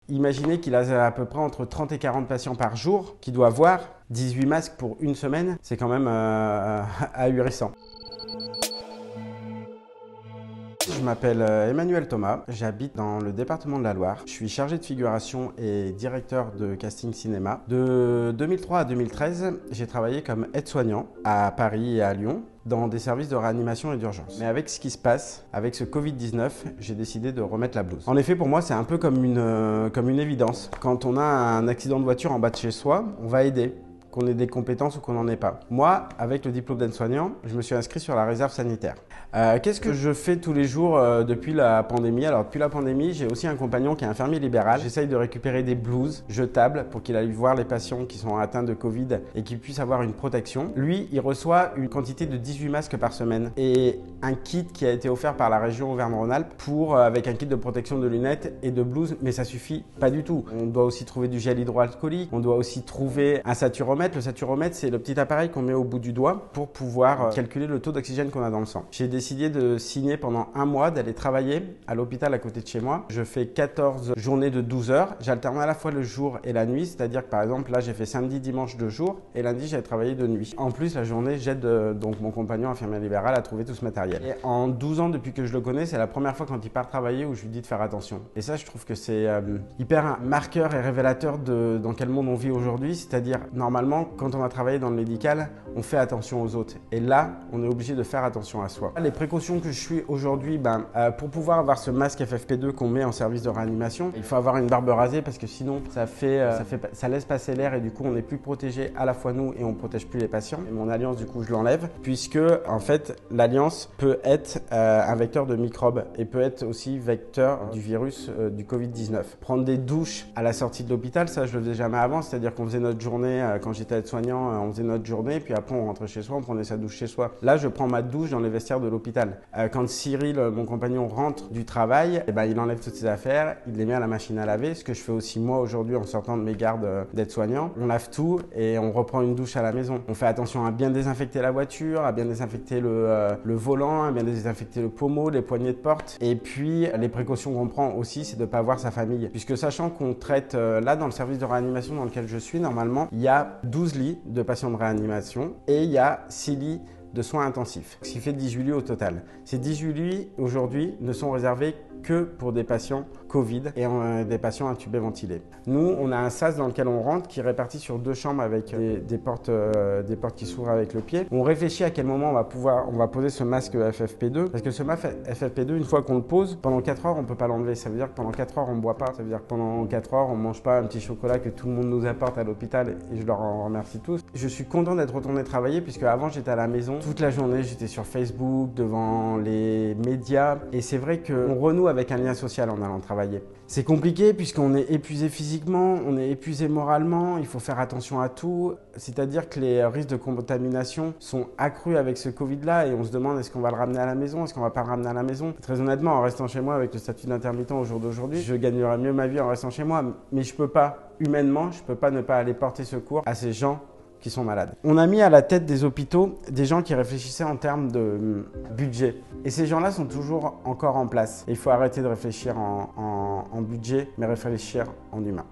Imaginez qu'il a à peu près entre 30 et 40 patients par jour qu'il doit voir. 18 masques pour une semaine, c'est quand même ahurissant. Je m'appelle Emmanuel Thomas, j'habite dans le département de la Loire. Je suis chargé de figuration et directeur de casting cinéma. De 2003 à 2013, j'ai travaillé comme aide-soignant à Paris et à Lyon dans des services de réanimation et d'urgence. Mais avec ce qui se passe, avec ce Covid-19, j'ai décidé de remettre la blouse. En effet, pour moi, c'est un peu comme une évidence. Quand on a un accident de voiture en bas de chez soi, on va aider, qu'on ait des compétences ou qu'on n'en ait pas. Moi, avec le diplôme d'aide-soignant, je me suis inscrit sur la réserve sanitaire. Qu'est-ce que je fais tous les jours depuis la pandémie? Alors, depuis la pandémie, j'ai aussi un compagnon qui est infirmier libéral. J'essaye de récupérer des blouses jetables pour qu'il aille voir les patients qui sont atteints de Covid et qu'ils puissent avoir une protection. Lui, il reçoit une quantité de 18 masques par semaine et un kit qui a été offert par la région Auvergne-Rhône-Alpes avec un kit de protection de lunettes et de blouses, mais ça suffit pas du tout. On doit aussi trouver du gel hydroalcoolique, on doit aussi trouver un saturomètre. Le saturomètre, c'est le petit appareil qu'on met au bout du doigt pour pouvoir calculer le taux d'oxygène qu'on a dans le sang. J'ai décidé de signer pendant un mois, d'aller travailler à l'hôpital à côté de chez moi. Je fais 14 journées de 12 heures. J'alterne à la fois le jour et la nuit, c'est-à-dire que par exemple, là, j'ai fait samedi, dimanche de jour et lundi, j'ai travaillé de nuit. En plus, la journée, j'aide donc mon compagnon infirmier libéral à trouver tout ce matériel. Et en 12 ans, depuis que je le connais, c'est la première fois quand il part travailler où je lui dis de faire attention. Et ça, je trouve que c'est hyper marqueur et révélateur de dans quel monde on vit aujourd'hui, c'est-à-dire normalement, quand on a travaillé dans le médical, on fait attention aux autres. Et là, on est obligé de faire attention à soi. Les précautions que je suis aujourd'hui, pour pouvoir avoir ce masque FFP2 qu'on met en service de réanimation, il faut avoir une barbe rasée parce que sinon, ça laisse passer l'air et du coup, on n'est plus protégé à la fois nous et on ne protège plus les patients. Et mon alliance, du coup, je l'enlève puisque, en fait, l'alliance peut être un vecteur de microbes et peut être aussi vecteur du virus du Covid-19. Prendre des douches à la sortie de l'hôpital, ça, je le faisais jamais avant, c'est-à-dire qu'on faisait notre journée, quand j'étais aide-soignant, on faisait notre journée, puis après on rentrait chez soi, on prenait sa douche chez soi. Là, je prends ma douche dans les vestiaires de l'hôpital. Quand Cyril, mon compagnon, rentre du travail, il enlève toutes ses affaires, il les met à la machine à laver, ce que je fais aussi moi aujourd'hui en sortant de mes gardes d'aide-soignant. On lave tout et on reprend une douche à la maison. On fait attention à bien désinfecter la voiture, à bien désinfecter le volant, à bien désinfecter le pommeau, les poignées de porte. Et puis, les précautions qu'on prend aussi, c'est de ne pas voir sa famille. Puisque sachant qu'on traite, là, dans le service de réanimation dans lequel je suis, normalement, il y a 12 lits de patients de réanimation et il y a 6 lits de soins intensifs, ce qui fait 18 lits au total. Ces 18 lits, aujourd'hui, ne sont réservés que pour des patients Covid et des patients intubés ventilés. Nous, on a un sas dans lequel on rentre qui est réparti sur 2 chambres avec des portes qui s'ouvrent avec le pied. On réfléchit à quel moment on va poser ce masque FFP2 parce que ce masque FFP2, une fois qu'on le pose, pendant 4 heures, on ne peut pas l'enlever. Ça veut dire que pendant 4 heures, on ne boit pas. Ça veut dire que pendant 4 heures, on ne mange pas un petit chocolat que tout le monde nous apporte à l'hôpital et je leur en remercie tous. Je suis content d'être retourné travailler puisque avant, j'étais à la maison. Toute la journée, j'étais sur Facebook, devant les médias et c'est vrai qu'on renoue avec un lien social en allant travailler. C'est compliqué puisqu'on est épuisé physiquement, on est épuisé moralement, il faut faire attention à tout. C'est-à-dire que les risques de contamination sont accrus avec ce Covid-là et on se demande est-ce qu'on va le ramener à la maison, est-ce qu'on va pas le ramener à la maison. Très honnêtement, en restant chez moi avec le statut d'intermittent au jour d'aujourd'hui, je gagnerais mieux ma vie en restant chez moi. Mais je peux pas, humainement, je peux pas ne pas aller porter secours à ces gens qui sont malades. On a mis à la tête des hôpitaux des gens qui réfléchissaient en termes de budget. Et ces gens-là sont toujours encore en place. Et il faut arrêter de réfléchir en budget, mais réfléchir en humain.